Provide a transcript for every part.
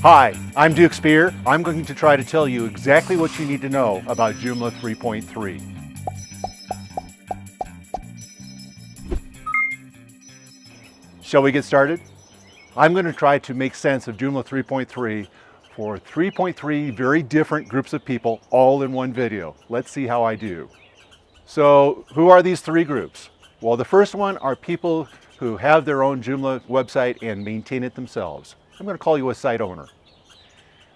Hi, I'm Duke Spear. I'm going to try to tell you exactly what you need to know about Joomla 3.3. Shall we get started? I'm going to try to make sense of Joomla 3.3 for 3.3 very different groups of people all in one video. Let's see how I do. So who are these three groups? Well, the first one are people who have their own Joomla website and maintain it themselves. I'm going to call you a site owner.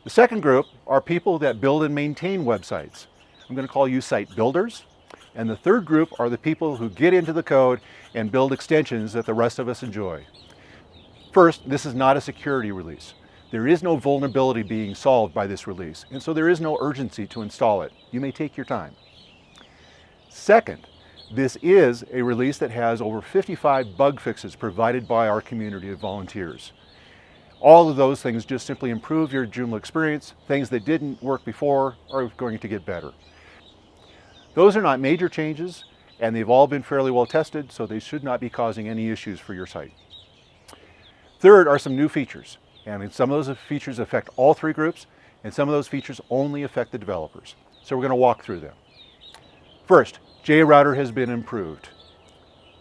The second group are people that build and maintain websites. I'm going to call you site builders. And the third group are the people who get into the code and build extensions that the rest of us enjoy. First, this is not a security release. There is no vulnerability being solved by this release, and so there is no urgency to install it. You may take your time. Second, this is a release that has over 55 bug fixes provided by our community of volunteers. All of those things just simply improve your Joomla experience. Things that didn't work before are going to get better. Those are not major changes, and they've all been fairly well tested, so they should not be causing any issues for your site. Third are some new features, and some of those features affect all three groups, and some of those features only affect the developers. So we're going to walk through them. First, JRouter has been improved.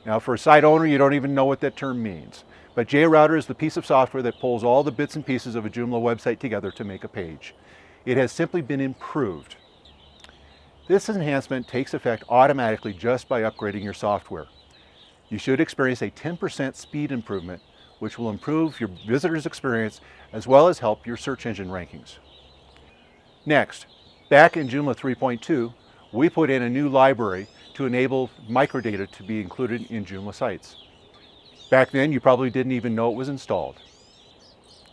Now for a site owner, you don't even know what that term means. But JRouter is the piece of software that pulls all the bits and pieces of a Joomla website together to make a page. It has simply been improved. This enhancement takes effect automatically just by upgrading your software. You should experience a 10% speed improvement, which will improve your visitor's experience as well as help your search engine rankings. Next, back in Joomla 3.2, we put in a new library to enable Microdata to be included in Joomla sites. Back then, you probably didn't even know it was installed.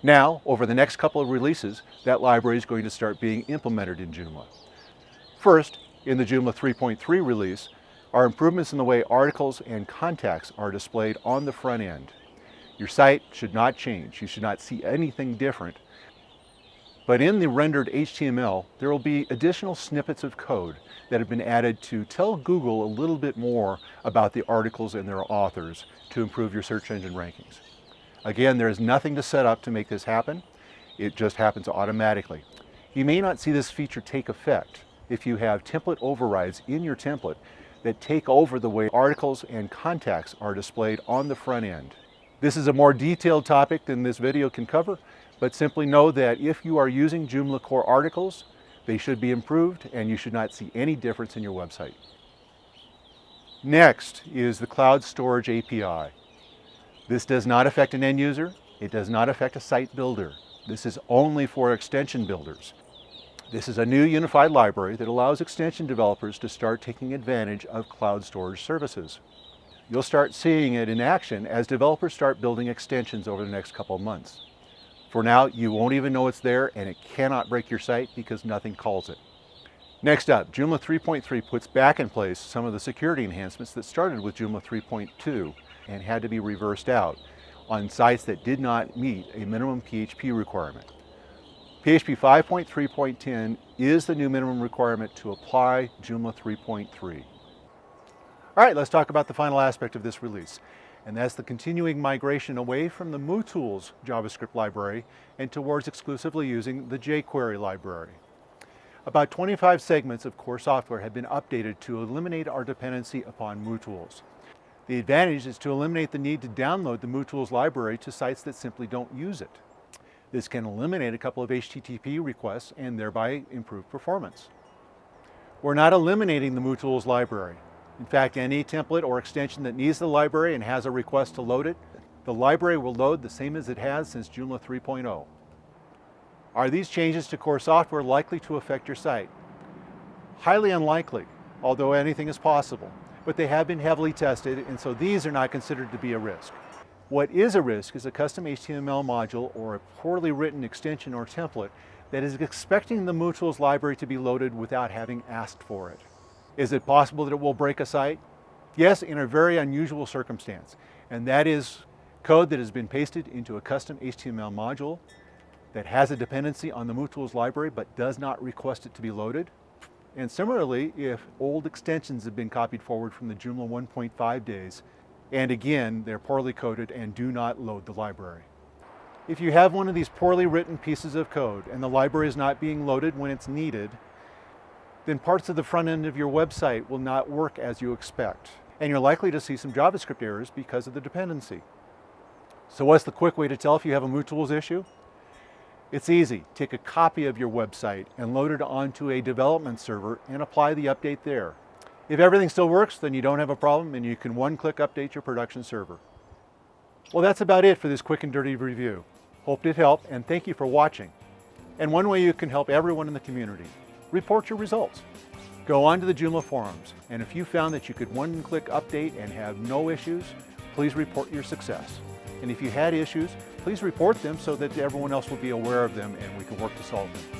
Now, over the next couple of releases, that library is going to start being implemented in Joomla. First, in the Joomla 3.3 release, are improvements in the way articles and contacts are displayed on the front end. Your site should not change. You should not see anything different. But in the rendered HTML, there will be additional snippets of code that have been added to tell Google a little bit more about the articles and their authors to improve your search engine rankings. Again, there is nothing to set up to make this happen. It just happens automatically. You may not see this feature take effect if you have template overrides in your template that take over the way articles and contacts are displayed on the front end. This is a more detailed topic than this video can cover, but simply know that if you are using Joomla core articles, they should be improved and you should not see any difference in your website. Next is the Cloud Storage API. This does not affect an end user. It does not affect a site builder. This is only for extension builders. This is a new unified library that allows extension developers to start taking advantage of cloud storage services. You'll start seeing it in action as developers start building extensions over the next couple of months. For now, you won't even know it's there, and it cannot break your site because nothing calls it. Next up, Joomla 3.3 puts back in place some of the security enhancements that started with Joomla 3.2 and had to be reversed out on sites that did not meet a minimum PHP requirement. PHP 5.3.10 is the new minimum requirement to apply Joomla 3.3. All right, let's talk about the final aspect of this release, and that's the continuing migration away from the Mootools JavaScript library and towards exclusively using the jQuery library. About 25 segments of core software have been updated to eliminate our dependency upon Mootools. The advantage is to eliminate the need to download the Mootools library to sites that simply don't use it. This can eliminate a couple of HTTP requests and thereby improve performance. We're not eliminating the Mootools library. In fact, any template or extension that needs the library and has a request to load it, the library will load the same as it has since Joomla 3.0. Are these changes to core software likely to affect your site? Highly unlikely, although anything is possible, but they have been heavily tested, and so these are not considered to be a risk. What is a risk is a custom HTML module or a poorly written extension or template that is expecting the Mootools library to be loaded without having asked for it. Is it possible that it will break a site? Yes, in a very unusual circumstance, and that is code that has been pasted into a custom HTML module that has a dependency on the Mootools library but does not request it to be loaded. And similarly, if old extensions have been copied forward from the Joomla 1.5 days, and again, they're poorly coded and do not load the library. If you have one of these poorly written pieces of code and the library is not being loaded when it's needed, then parts of the front end of your website will not work as you expect. And you're likely to see some JavaScript errors because of the dependency. So what's the quick way to tell if you have a Mootools issue? It's easy. Take a copy of your website and load it onto a development server and apply the update there. If everything still works, then you don't have a problem and you can one-click update your production server. Well, that's about it for this quick and dirty review. Hope it helped, and thank you for watching. And one way you can help everyone in the community: report your results. Go on to the Joomla forums, and if you found that you could one-click update and have no issues, please report your success. And if you had issues, please report them so that everyone else will be aware of them and we can work to solve them.